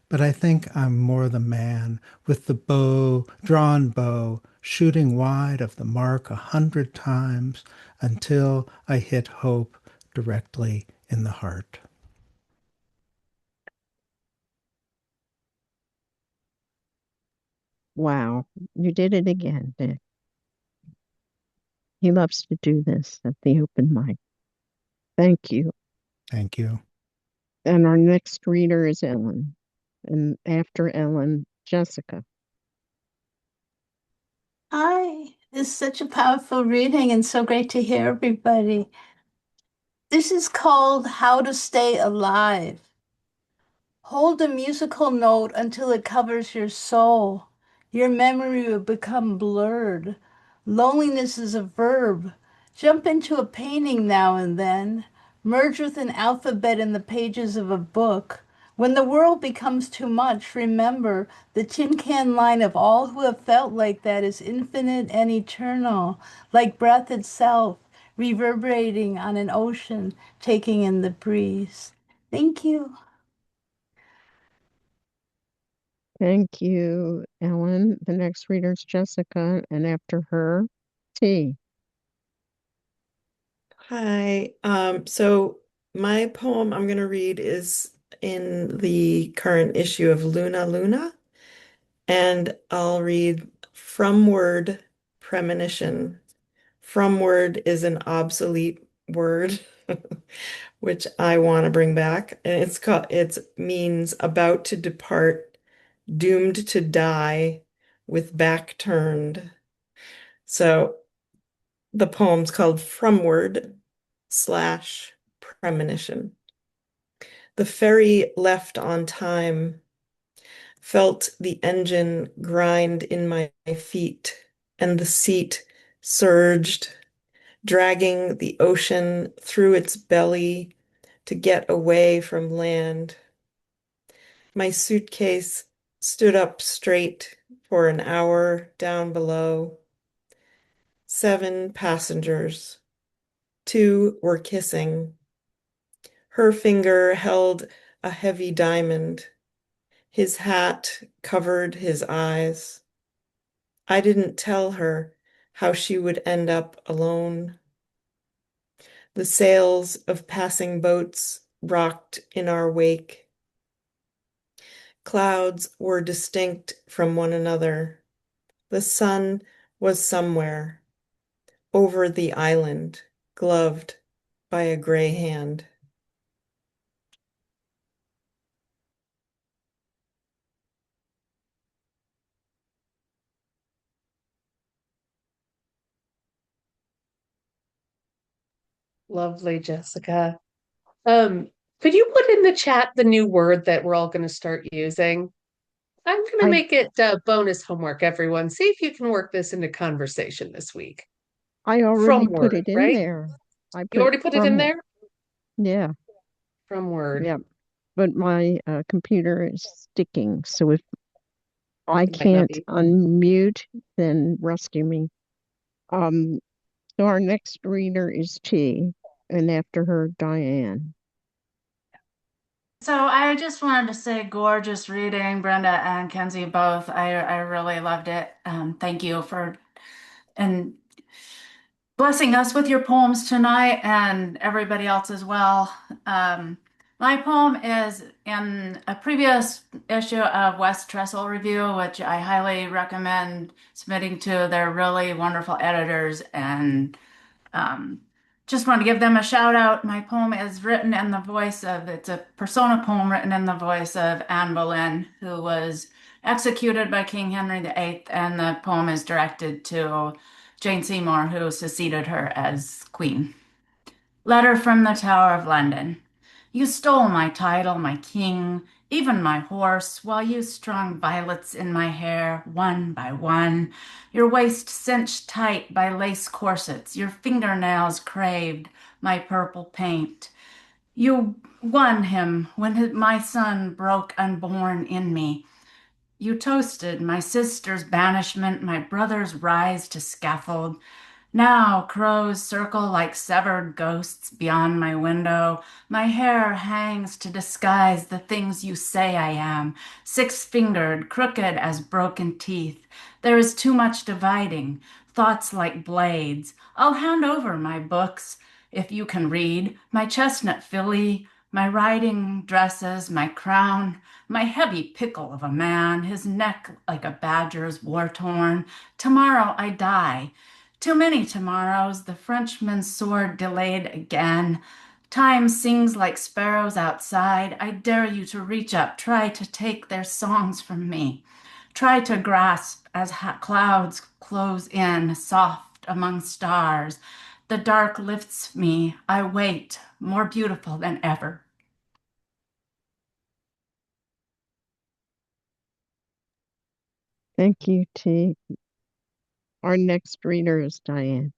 But I think I'm more the man with the bow, drawn bow, shooting wide of the mark 100 times until I hit hope directly in the heart. Wow, you did it again, Dick. He loves to do this at the open mic. Thank you. Thank you. And our next reader is Ellen. And after Ellen, Jessica. Hi, this is such a powerful reading and so great to hear everybody. This is called How to Stay Alive. Hold a musical note until it covers your soul. Your memory will become blurred. Loneliness is a verb. Jump into a painting now and then. Merge with an alphabet in the pages of a book. When the world becomes too much, remember the tin can line of all who have felt like that is infinite and eternal, like breath itself, reverberating on an ocean, taking in the breeze. Thank you. Thank you, Ellen. The next reader is Jessica, and after her, T. Hi. So my poem I'm going to read is in the current issue of Luna Luna, and I'll read From Word Premonition. From word is an obsolete word, which I want to bring back. And it means about to depart, doomed to die, with back turned. So the poem's called From Word / Premonition. The ferry left on time, felt the engine grind in my feet, and the seat surged, dragging the ocean through its belly to get away from land. My suitcase stood up straight for an hour down below. 7 passengers. 2 were kissing. Her finger held a heavy diamond. His hat covered his eyes. I didn't tell her how she would end up alone. The sails of passing boats rocked in our wake. Clouds were distinct from one another. The sun was somewhere over the island, gloved by a gray hand. Lovely, Jessica. Could you put in the chat the new word that we're all going to start using? I'm going to I make it bonus homework, everyone. See if you can work this into conversation this week. already From put word, it in right? there. I You put already put it in from, there? yeah, From word. yeah. But my computer is sticking, so if I It might not can't be. unmute, then rescue me. Um, so our next reader is T, and after her, Diane. So I just wanted to say gorgeous reading, Brenda and Kenzie both. I really loved it. Thank you for and blessing us with your poems tonight and everybody else as well. My poem is in a previous issue of West Trestle Review, which I highly recommend submitting to their really wonderful editors, and um, just want to give them a shout out. My poem is written in the voice of, it's a persona poem written in the voice of Anne Boleyn, who was executed by King Henry VIII, and the poem is directed to Jane Seymour, who succeeded her as queen. Letter from the Tower of London. You stole my title, my king, even my horse, while you strung violets in my hair, one by one, your waist cinched tight by lace corsets, your fingernails craved my purple paint. You won him when my son broke unborn in me. You toasted my sister's banishment, my brother's rise to scaffold. Now crows circle like severed ghosts beyond my window. My hair hangs to disguise the things you say I am, 6-fingered, crooked as broken teeth. There is too much dividing, thoughts like blades. I'll hand over my books, if you can read, my chestnut filly, my riding dresses, my crown, my heavy pickle of a man, his neck like a badger's war-torn. Tomorrow I die. Too many tomorrows, the Frenchman's sword delayed again. Time sings like sparrows outside. I dare you to reach up, try to take their songs from me. Try to grasp as clouds close in, soft among stars. The dark lifts me. I wait, more beautiful than ever. Thank you, T. Our next reader is Diane,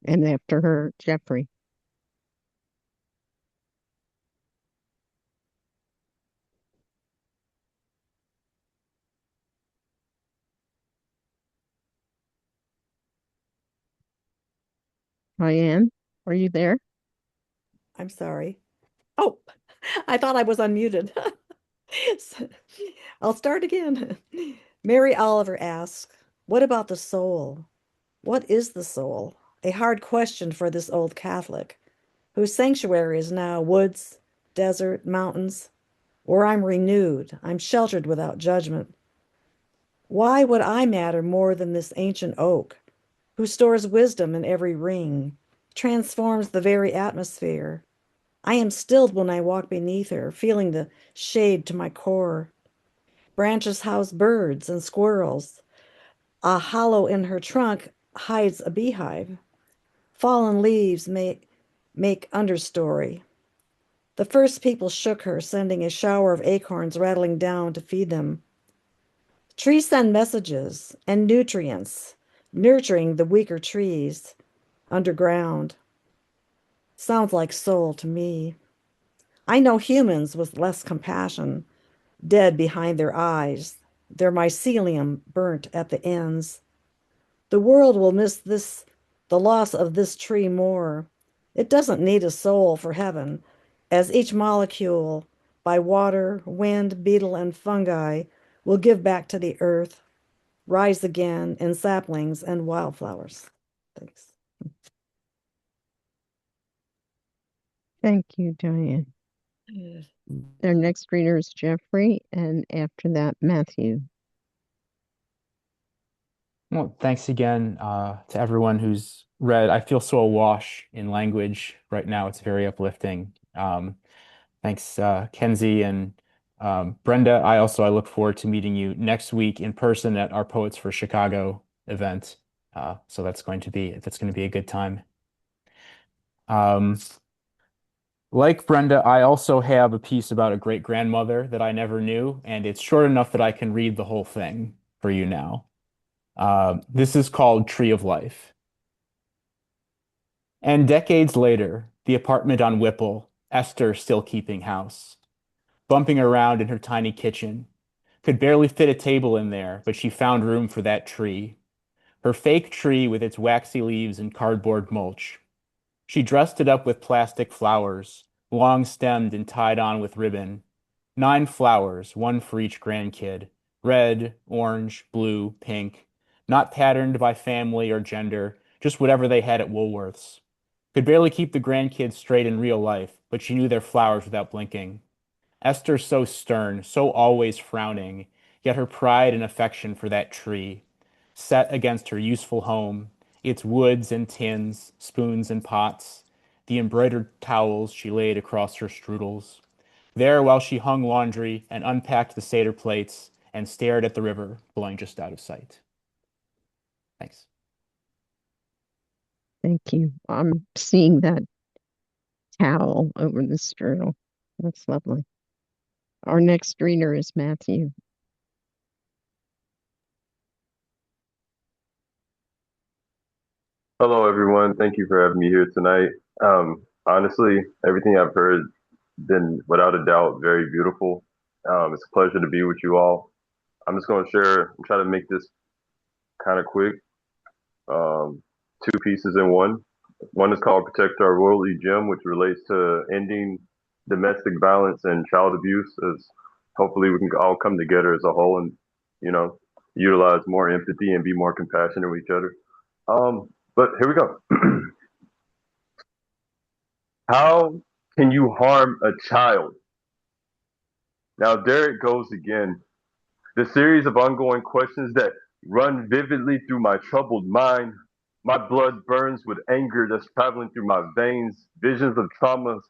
and after her, Jeffrey. Diane, are you there? I'm sorry. Oh, I thought I was unmuted. I'll start again. Mary Oliver asks, what about the soul? What is the soul? a hard question for this old Catholic, whose sanctuary is now woods, desert, mountains, where I'm renewed, I'm sheltered without judgment. Why would I matter more than this ancient oak, who stores wisdom in every ring, transforms the very atmosphere? I am stilled when I walk beneath her, feeling the shade to my core. Branches house birds and squirrels. A hollow in her trunk hides a beehive. Fallen leaves make understory. The first people shook her, sending a shower of acorns rattling down to feed them. Trees send messages and nutrients, nurturing the weaker trees underground. Sounds like soul to me. I know humans with less compassion, dead behind their eyes, their mycelium burnt at the ends. The world will miss the loss of this tree more. It doesn't need a soul for heaven, as each molecule by water, wind, beetle, and fungi will give back to the earth, rise again in saplings and wildflowers. Thanks. Thank you, Diane. Our next reader is Jeffrey, and after that, Matthew. Well, thanks again to everyone who's read. I feel so awash in language right now. It's very uplifting. Thanks, Kenzie and Brenda. I look forward to meeting you next week in person at our Poets for Chicago event. So that's going to be a good time. Like Brenda, I also have a piece about a great grandmother that I never knew, and it's short enough that I can read the whole thing for you now. This is called Tree of Life. And decades later, the apartment on Whipple, Esther still keeping house, bumping around in her tiny kitchen. Could barely fit a table in there, but she found room for that tree. Her fake tree with its waxy leaves and cardboard mulch. She dressed it up with plastic flowers, long stemmed and tied on with ribbon. 9 flowers, one for each grandkid. Red, orange, blue, pink. Not patterned by family or gender, just whatever they had at Woolworth's. Could barely keep the grandkids straight in real life, but she knew their flowers without blinking. Esther so stern, so always frowning, yet her pride and affection for that tree, set against her useful home, its woods and tins, spoons and pots, the embroidered towels she laid across her strudels. There, while she hung laundry and unpacked the Seder plates and stared at the river blowing just out of sight. Thanks. Thank you. I'm seeing that towel over the strudel. That's lovely. Our next reader is Matthew. Hello, everyone. Thank you for having me here tonight. Honestly, everything I've heard been, without a doubt, very beautiful. It's a pleasure to be with you all. I'm just going to try to make this kind of quick. 2 pieces in one. One is called Protect Our Worldly Gem, which relates to ending domestic violence and child abuse, as hopefully we can all come together as a whole and, utilize more empathy and be more compassionate with each other. But here we go. How can you harm a child? Now, there it goes again. The series of ongoing questions that run vividly through my troubled mind. My blood burns with anger that's traveling through my veins. Visions of traumas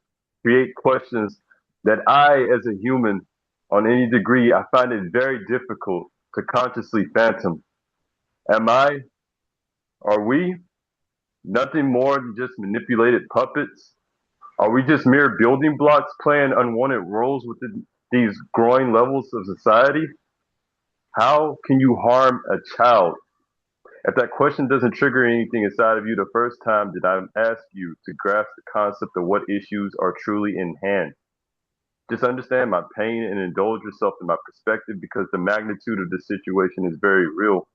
create questions that I, as a human, on any degree, I find it very difficult to consciously fathom. Are we nothing more than just manipulated puppets? Are we just mere building blocks playing unwanted roles within these growing levels of society? How can you harm a child? If that question doesn't trigger anything inside of you the first time, did I ask you to grasp the concept of what issues are truly in hand? Just understand my pain and indulge yourself in my perspective, because the magnitude of the situation is very real.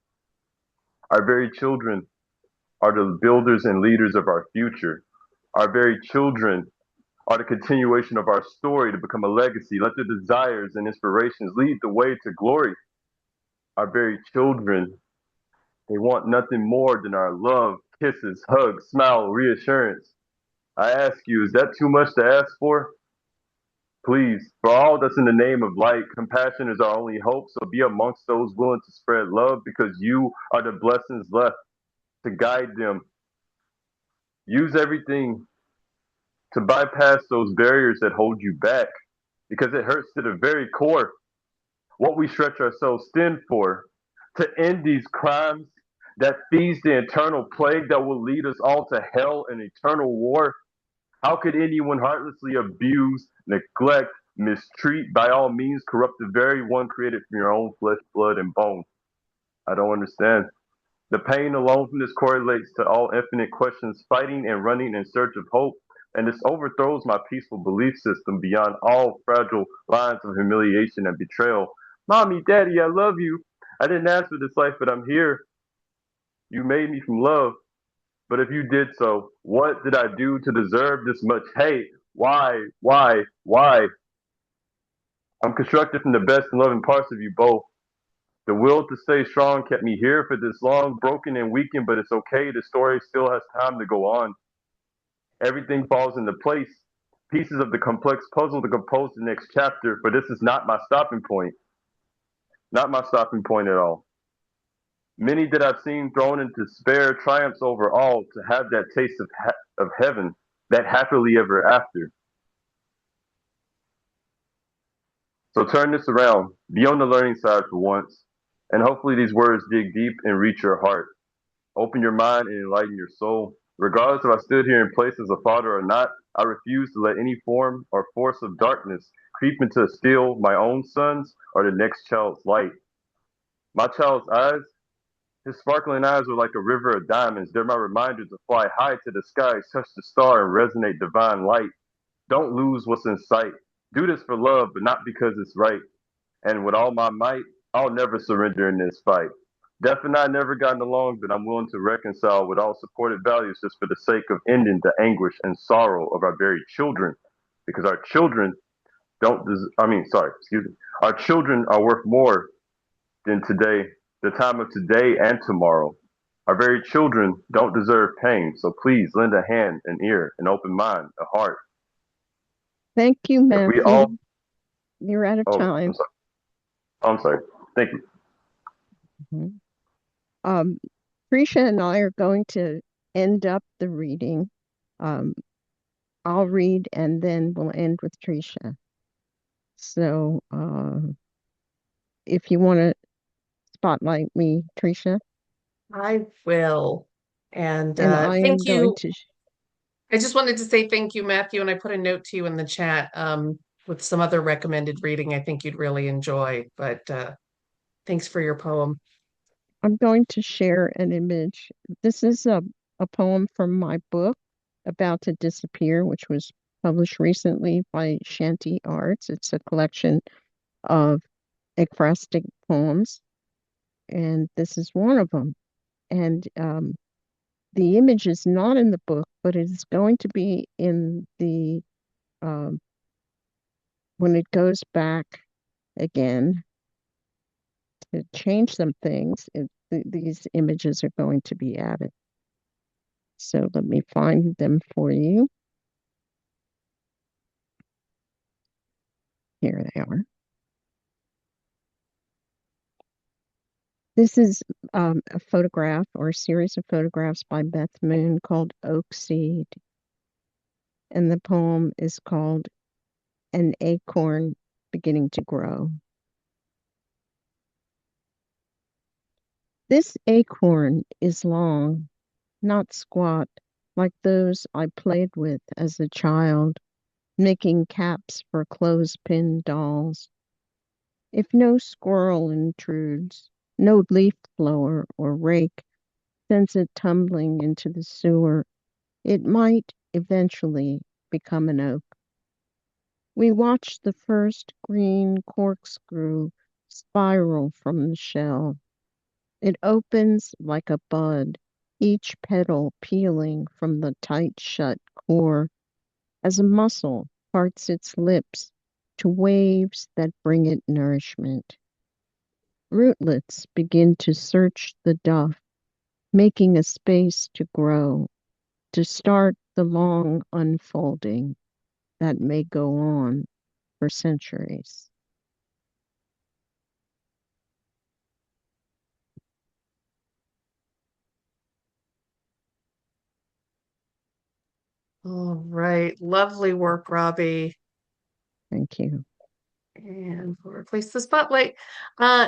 Our very children are the builders and leaders of our future. Our very children are the continuation of our story to become a legacy. Let their desires and inspirations lead the way to glory. Our very children, they want nothing more than our love, kisses, hugs, smile, reassurance. I ask you, is that too much to ask for? Please, for all that's in the name of light, compassion is our only hope, so be amongst those willing to spread love because you are the blessings left to guide them. Use everything to bypass those barriers that hold you back because it hurts to the very core. What we stretch ourselves thin for, to end these crimes that feeds the eternal plague that will lead us all to hell and eternal war. How could anyone heartlessly abuse, neglect, mistreat, by all means corrupt the very one created from your own flesh, blood, and bone? I don't understand. The pain alone from this correlates to all infinite questions, fighting and running in search of hope, and this overthrows my peaceful belief system beyond all fragile lines of humiliation and betrayal. Mommy, Daddy, I love you. I didn't ask for this life, but I'm here. You made me from love. But if you did so, what did I do to deserve this much hate? Why? Why? Why? I'm constructed from the best and loving parts of you both. The will to stay strong kept me here for this long, broken and weakened, but it's okay. The story still has time to go on. Everything falls into place. Pieces of the complex puzzle to compose the next chapter, but this is not my stopping point. Not my stopping point at all. Many that I've seen thrown into despair triumphs over all to have that taste of heaven, that happily ever after. So turn this around, be on the learning side for once, and hopefully these words dig deep and reach your heart. Open your mind and enlighten your soul. Regardless if I stood here in place as a father or not, I refuse to let any form or force of darkness creep into steal my own sons or the next child's light. My child's eyes, his sparkling eyes are like a river of diamonds. They're my reminder to fly high to the skies, touch the star, and resonate divine light. Don't lose what's in sight. Do this for love, but not because it's right. And with all my might, I'll never surrender in this fight. Death and I never gotten along, but I'm willing to reconcile with all supported values just for the sake of ending the anguish and sorrow of our very children. Because our children excuse me. Our children are worth more than today, the time of today and tomorrow. Our very children don't deserve pain, so please lend a hand, an ear, an open mind, a heart. Thank you, If we Matthew. all, You're out of oh, time. I'm sorry. Thank you. Tresha and I are going to end up the reading. I'll read and then we'll end with Tresha. So if you want to spotlight me, Tresha. I will. And I am thank going you. to. I just wanted to say thank you, Matthew, and I put a note to you in the chat with some other recommended reading I think you'd really enjoy. But thanks for your poem. I'm going to share an image. This is a poem from my book, About to Disappear, which was published recently by Shanty Arts. It's a collection of ekphrastic poems, and this is one of them. And the image is not in the book, but it is going to be in the when it goes back again to change some things. These images are going to be added. So let me find them for you. Here they are. This is a photograph or a series of photographs by Beth Moon called Oak Seed. And the poem is called An Acorn Beginning to Grow. This acorn is long, not squat, like those I played with as a child, making caps for clothespin dolls. If no squirrel intrudes, no leaf blower or rake sends it tumbling into the sewer, it might eventually become an oak. We watch the first green corkscrew spiral from the shell. It opens like a bud, each petal peeling from the tight-shut core as a mussel parts its lips to waves that bring it nourishment. Rootlets begin to search the duff, making a space to grow, to start the long unfolding that may go on for centuries. All right. Lovely work, Robbie. Thank you. And we'll replace the spotlight.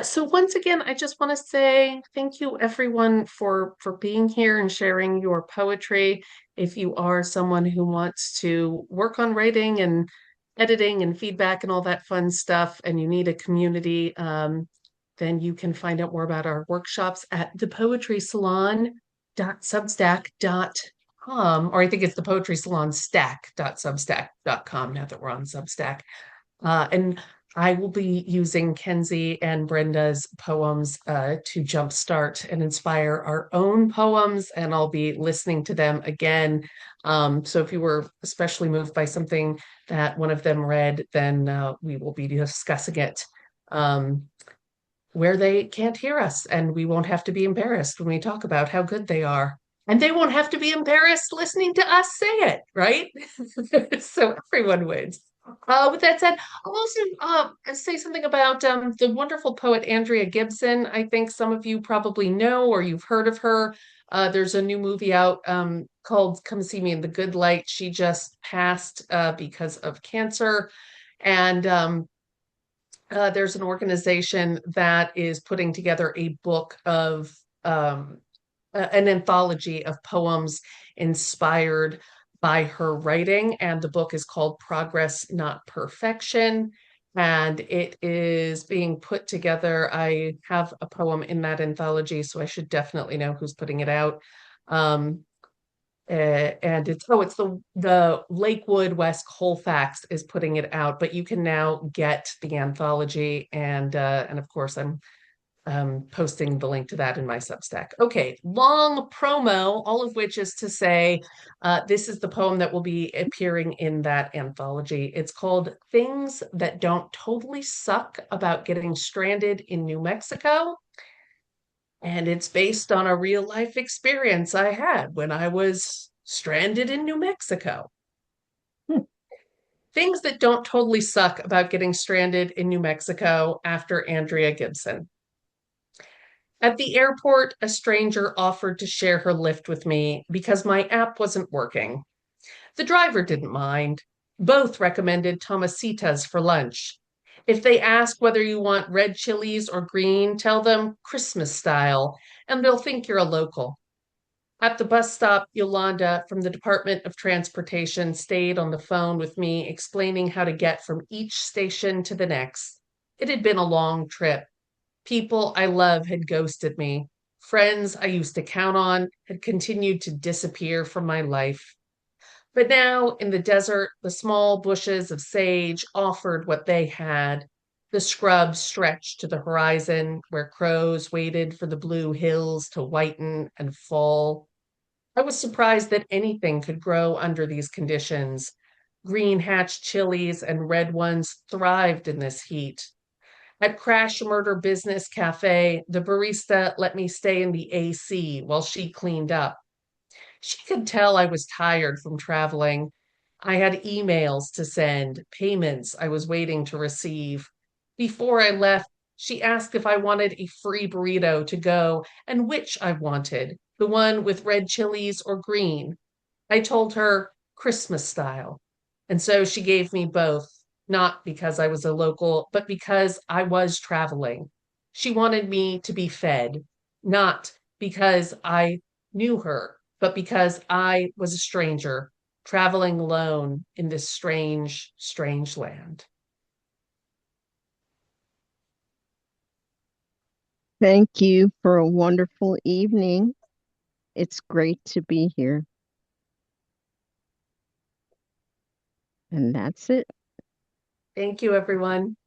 So once again, I just want to say thank you everyone for being here and sharing your poetry. If you are someone who wants to work on writing and editing and feedback and all that fun stuff, and you need a community, then you can find out more about our workshops at thepoetrysalon.substack.com, or I think it's the poetry salon stack.substack.com now that we're on Substack. And I will be using Kenzie and Brenda's poems to jumpstart and inspire our own poems, and I'll be listening to them again. So if you were especially moved by something that one of them read, then we will be discussing it where they can't hear us, and we won't have to be embarrassed when we talk about how good they are. And they won't have to be embarrassed listening to us say it, right? So everyone wins. With that said, I'll also say something about the wonderful poet Andrea Gibson. I think some of you probably know or you've heard of her. There's a new movie out called Come See Me in the Good Light. She just passed because of cancer. And there's an organization that is putting together a book of an anthology of poems inspired by her writing, and the book is called Progress, Not Perfection. And it is being put together. I have a poem in that anthology, so I should definitely know who's putting it out. And it's the Lakewood West Colfax is putting it out, but you can now get the anthology, and of course I'm posting the link to that in my Substack. Okay, long promo, all of which is to say, this is the poem that will be appearing in that anthology. It's called Things That Don't Totally Suck About Getting Stranded in New Mexico. And it's based on a real life experience I had when I was stranded in New Mexico. Things that don't totally suck about getting stranded in New Mexico after Andrea Gibson. At the airport, a stranger offered to share her lift with me because my app wasn't working. The driver didn't mind. Both recommended Tomasitas for lunch. If they ask whether you want red chilies or green, tell them Christmas style, and they'll think you're a local. At the bus stop, Yolanda from the Department of Transportation stayed on the phone with me, explaining how to get from each station to the next. It had been a long trip. People I love had ghosted me. Friends I used to count on had continued to disappear from my life. But now, in the desert, the small bushes of sage offered what they had. The scrub stretched to the horizon, where crows waited for the blue hills to whiten and fall. I was surprised that anything could grow under these conditions. Green hatch chilies and red ones thrived in this heat. At Crash Murder Business Cafe, the barista let me stay in the AC while she cleaned up. She could tell I was tired from traveling. I had emails to send, payments I was waiting to receive. Before I left, she asked if I wanted a free burrito to go and which I wanted, the one with red chilies or green. I told her Christmas style. And so she gave me both, not because I was a local, but because I was traveling. She wanted me to be fed, not because I knew her, but because I was a stranger traveling alone in this strange, strange land. Thank you for a wonderful evening. It's great to be here. And that's it. Thank you, everyone.